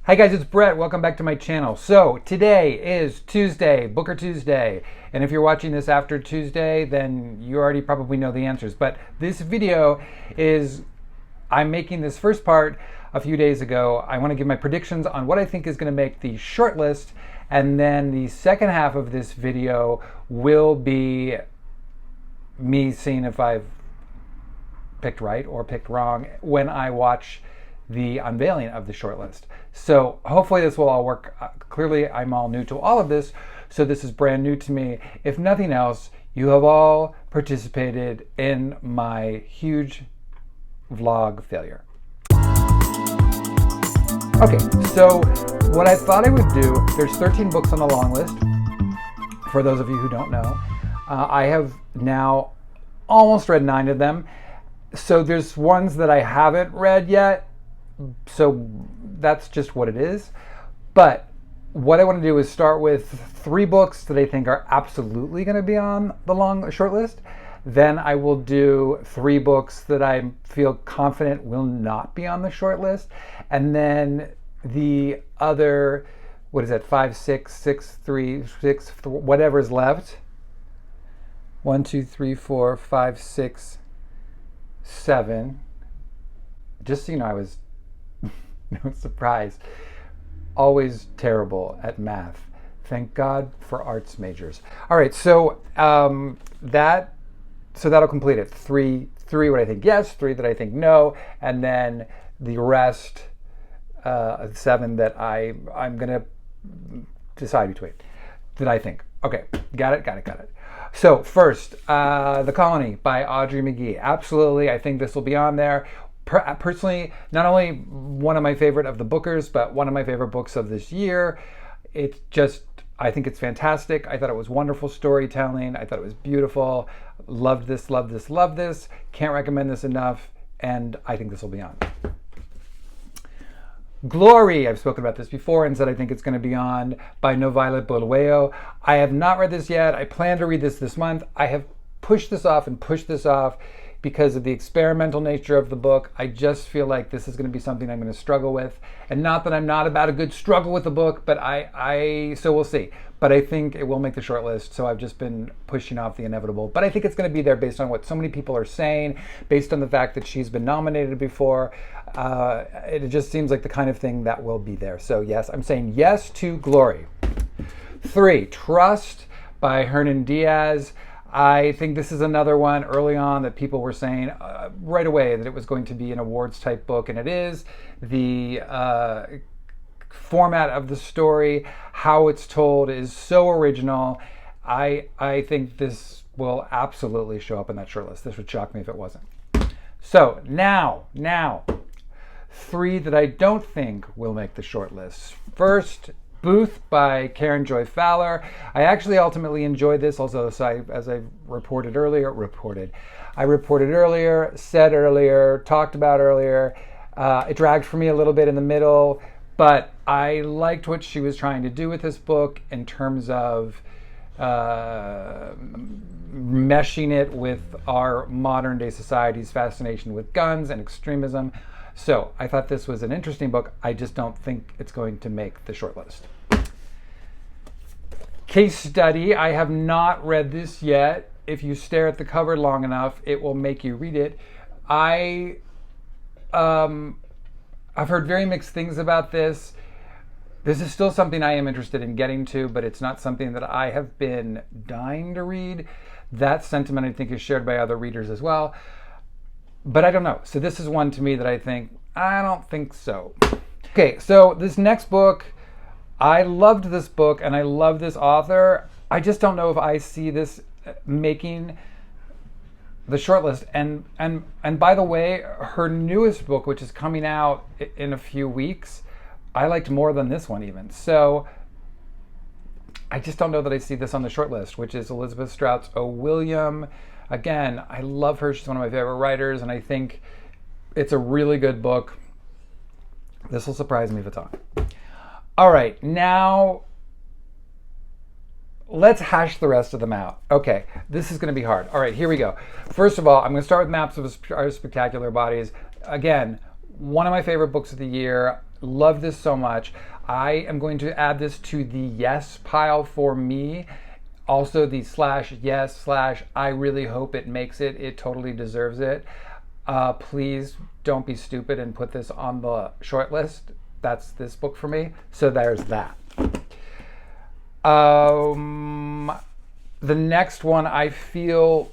Hi guys, it's Brett. Welcome back to my channel. So today is Tuesday, Booker Tuesday. And if you're watching this after Tuesday, then you already probably know the answers. But this video is, I'm making this first part a few days ago. I want to give my predictions on what I think is going to make the shortlist. And then the second half of this video will be me seeing if I've picked right or picked wrong when I watch the unveiling of the shortlist. So hopefully this will all work. Clearly I'm all new to all of this, so this is brand new to me. If nothing else, you have all participated in my huge vlog failure. Okay, so what I thought I would do, there's 13 books on the long list. For those of you who don't know, I have now almost read 9 of them. So there's ones that I haven't read yet. So that's just what it is. But what I want to do is start with 3 books that I think are absolutely going to be on the long short list. Then I will do 3 books that I feel confident will not be on the short list. And then the other, what is that, 5, 6, 6, 3, 6, whatever's left. 1, 2, 3, 4, 5, 6, 7. Just so you know, I was no surprise, always terrible at math. Thank God for arts majors. All right, so that'll complete it. Three what I think yes, 3 that I think no, and then the rest 7 that I'm gonna decide between that I think. Okay, got it. So first, The Colony by Audrey Mcgee. Absolutely, I think this will be on there. Personally, not only one of my favorite of the Bookers, but one of my favorite books of this year. It's just, I think it's fantastic. I thought it was wonderful storytelling. I thought it was beautiful. Loved this. Can't recommend this enough, and I think this will be on. Glory, I've spoken about this before and said I think it's going to be on, by Violet Bulawayo. I have not read this yet. I plan to read this month. I have pushed this off because of the experimental nature of the book. I just feel like this is going to be something I'm going to struggle with. And not that I'm not about a good struggle with the book, but so we'll see. But I think it will make the short list, so I've just been pushing off the inevitable. But I think it's going to be there based on what so many people are saying, based on the fact that she's been nominated before. It just seems like the kind of thing that will be there. So yes, I'm saying yes to Glory. 3, Trust by Hernan Diaz. I think this is another one early on that people were saying right away that it was going to be an awards type book, and it is. The format of the story, how it's told, is so original. I think this will absolutely show up in that shortlist. This would shock me if it wasn't. So now 3 that I don't think will make the shortlist. First, Booth by Joy Fowler. I actually ultimately enjoyed this, also as I reported earlier, said earlier, talked about earlier. It dragged for me a little bit in the middle, but I liked what she was trying to do with this book in terms of meshing it with our modern day society's fascination with guns and extremism. So I thought this was an interesting book. I just don't think it's going to make the shortlist. Case Study. I have not read this yet. If you stare at the cover long enough, it will make you read it. I've heard very mixed things about this. This is still something I am interested in getting to, but it's not something that I have been dying to read. That sentiment I think is shared by other readers as well. But I don't know. So this is one to me that I don't think so. Okay, so this next book, I loved this book and I love this author. I just don't know if I see this making the shortlist. And by the way, her newest book, which is coming out in a few weeks, I liked more than this one even. So I just don't know that I see this on the shortlist, which is Elizabeth Strout's O. William. Again, I love her. She's one of my favorite writers, and I think it's a really good book. This will surprise me if it's on. All right, now let's hash the rest of them out. Okay, this is going to be hard. All right, here we go. First of all, I'm going to start with Maps of Our Spectacular Bodies. Again, one of my favorite books of the year. Love this so much. I am going to add this to the yes pile for me. Also the /yes/I really hope it makes it. It totally deserves it. Please don't be stupid and put this on the short list. That's this book for me. So there's that. The next one I feel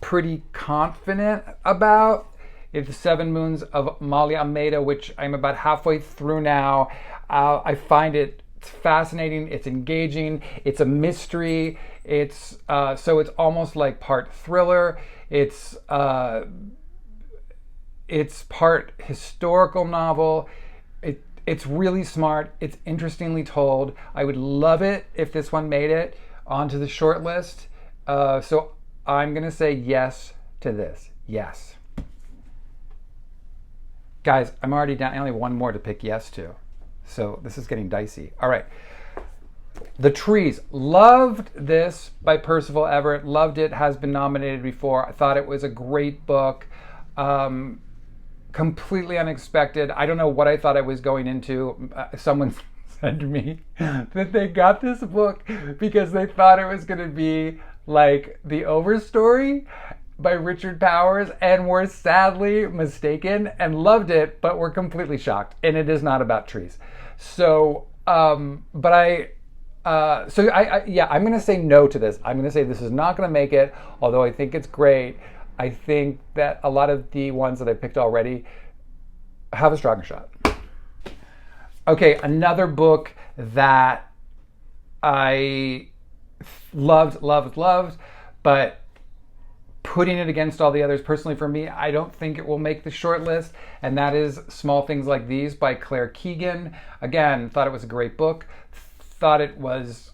pretty confident about. It's The Seven Moons of Molly Almeida, which I'm about halfway through now. I find it's fascinating. It's engaging. It's a mystery. It's almost like part thriller. It's part historical novel. It's really smart. It's interestingly told. I would love it if this one made it onto the short list. So I'm gonna say yes to this. Yes. Guys, I'm already down. I only have one more to pick yes to. So this is getting dicey. All right. The Trees. Loved this by Percival Everett. Loved it. Has been nominated before. I thought it was a great book. Completely unexpected. I don't know what I thought I was going into. Someone said to me that they got this book because they thought it was going to be like The Overstory by Richard Powers, and were sadly mistaken and loved it, but were completely shocked. And it is not about trees. So, I'm going to say no to this. I'm going to say this is not going to make it, although I think it's great. I think that a lot of the ones that I picked already have a stronger shot. Okay, another book that I loved, but putting it against all the others, personally for me, I don't think it will make the short list, and that is Small Things Like These by Claire Keegan. Again, thought it was a great book. Thought it was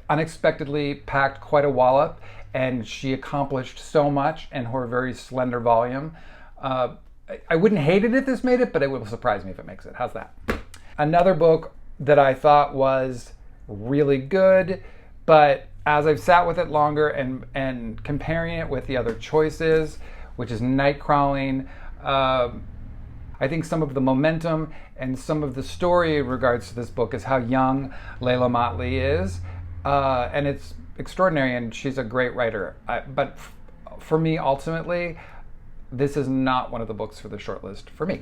unexpectedly packed quite a wallop, and she accomplished so much in her very slender volume. I wouldn't hate it if this made it, but it will surprise me if it makes it. How's that? Another book that I thought was really good, but as I've sat with it longer and comparing it with the other choices, which is Nightcrawling, I think some of the momentum and some of the story in regards to this book is how young Layla Motley is, and it's extraordinary, and she's a great writer. But for me, ultimately, this is not one of the books for the shortlist for me.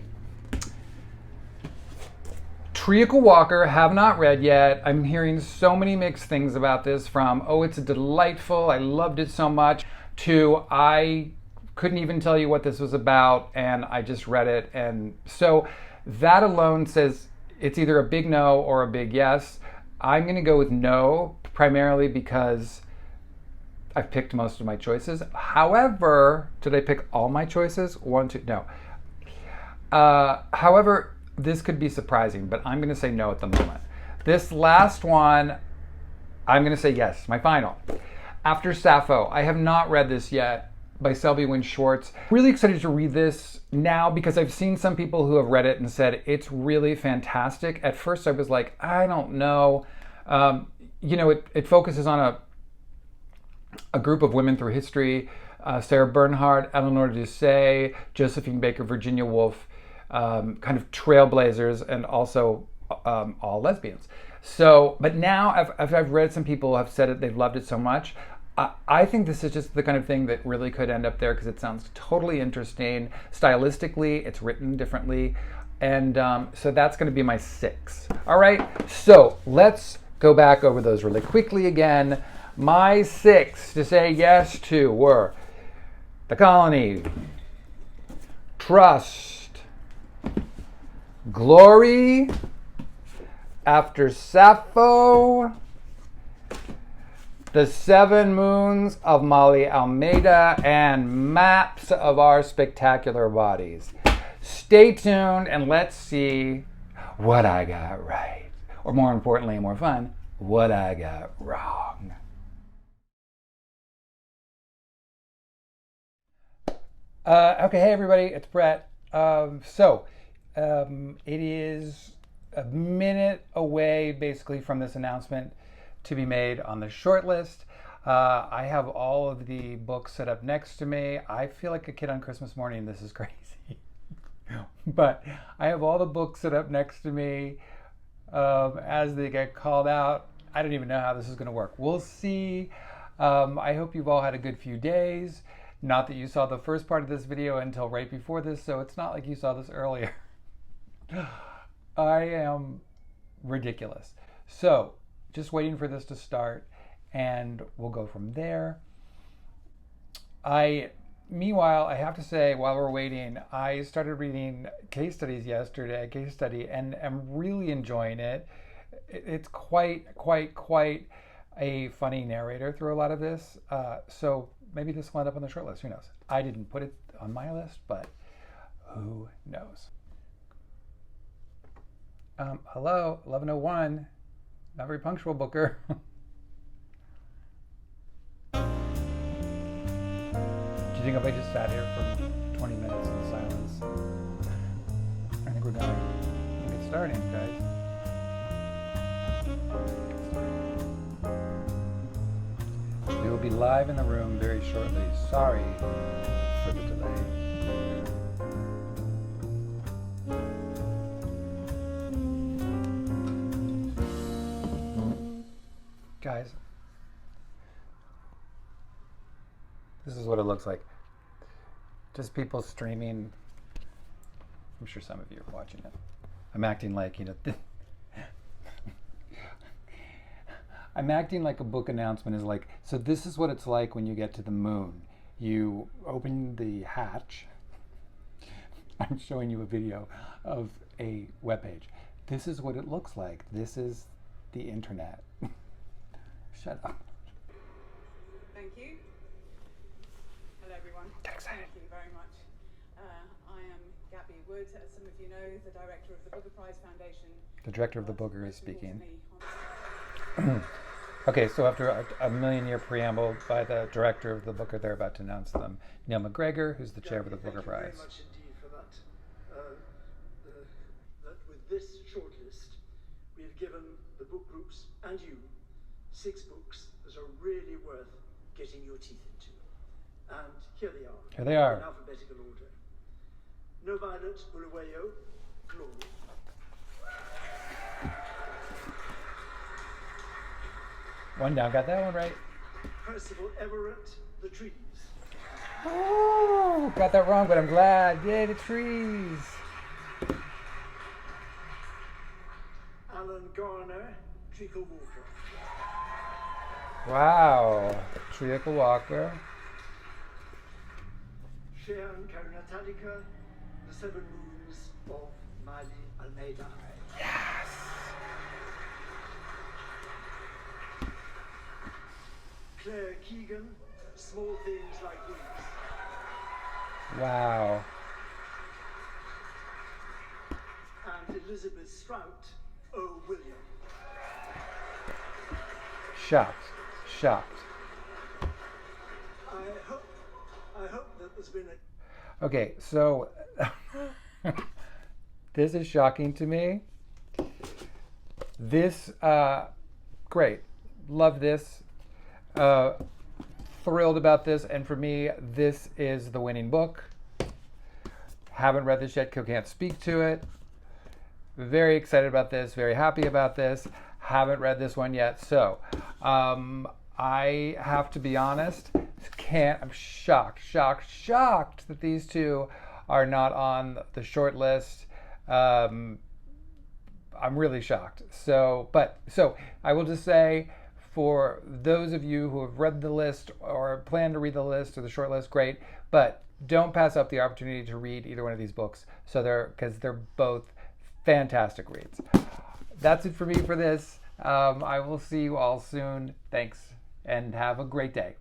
Treacle Walker, have not read yet. I'm hearing so many mixed things about this, from, oh, it's delightful, I loved it so much, to I couldn't even tell you what this was about, and I just read it. And so that alone says it's either a big no or a big yes. I'm going to go with no, primarily because I've picked most of my choices. However, did I pick all my choices? 1, 2, no. However, this could be surprising, but I'm going to say no at the moment. This last one, I'm going to say yes, my final. After Sappho, I have not read this yet, by Selby Wynne Schwartz. Really excited to read this now because I've seen some people who have read it and said it's really fantastic. At first I was like, I don't know. It focuses on a group of women through history. Sarah Bernhardt, Eleanor Doucet, Josephine Baker, Virginia Woolf, kind of trailblazers, and also all lesbians. So, but now I've read some people have said it, they've loved it so much. I think this is just the kind of thing that really could end up there because it sounds totally interesting. Stylistically, it's written differently. And so that's going to be my 6. All right, so let's go back over those really quickly again. My 6 to say yes to were The Colony, Trust, Glory, After Sappho, The Seven Moons of Molly Almeida, and Maps of Our Spectacular Bodies. Stay tuned and let's see what I got right. Or more importantly and more fun, what I got wrong. Okay, hey everybody, it's Brett. It is a minute away basically from this announcement to be made on the short list. I have all of the books set up next to me. I feel like a kid on Christmas morning. This is crazy. But I have all the books set up next to me as they get called out. I don't even know how this is going to work. We'll see. I hope you've all had a good few days. Not that you saw the first part of this video until right before this, so it's not like you saw this earlier. I am ridiculous. So, just waiting for this to start, and we'll go from there. Meanwhile, I have to say, while we're waiting, I started reading case studies yesterday, and am really enjoying it. It's quite a funny narrator through a lot of this. So maybe this will end up on the short list. Who knows? I didn't put it on my list, but who knows? Hello, 11:01. Not very punctual, Booker. Do you think if I just sat here for 20 minutes in silence? I think we're going to get starting, guys. We will be live in the room very shortly. Sorry for the delay. Guys, this is what it looks like. Just people streaming. I'm sure some of you are watching it. I'm acting like, I'm acting like a book announcement is like, so this is what it's like when you get to the moon. You open the hatch. I'm showing you a video of a webpage. This is what it looks like. This is the internet. Shut up. Thank you. Hello, everyone. Get excited. Thank you very much. I am Gabby Wood, as some of you know, the director of the Booker Prize Foundation. The director of the Booker is speaking. Okay, so after a million-year preamble by the director of the Booker, they're about to announce them. Neil McGregor, who's the chair of the Booker Prize. Thank you very much indeed for that. That with this shortlist, we've given the book groups and you 6 books that are really worth getting your teeth into. And here they are. Here they are. In alphabetical order. No Violet, Bulawayo, Claude. One down, got that one right. Percival Everett, The Trees. Oh, got that wrong, but I'm glad. Yay, the trees. Alan Garner, Treacle Walker. Wow, Treacle Walker. Cheyenne Karunatalika, The 7 Moons of Mali Almeida. Yes. Claire Keegan, Small Things Like These. Wow. And Elizabeth Strout, O. William. Shocked. I hope that there's been a... Okay, so this is shocking to me. This, great. Love this. Thrilled about this. And for me, this is the winning book. Haven't read this yet, can't speak to it. Very excited about this. Very happy about this. Haven't read this one yet. So, I have to be honest. I'm shocked that these two are not on the short list. I'm really shocked. So I will just say, for those of you who have read the list or plan to read the list or the short list, great. But don't pass up the opportunity to read either one of these books. Because they're both fantastic reads. That's it for me for this. I will see you all soon. Thanks, and have a great day.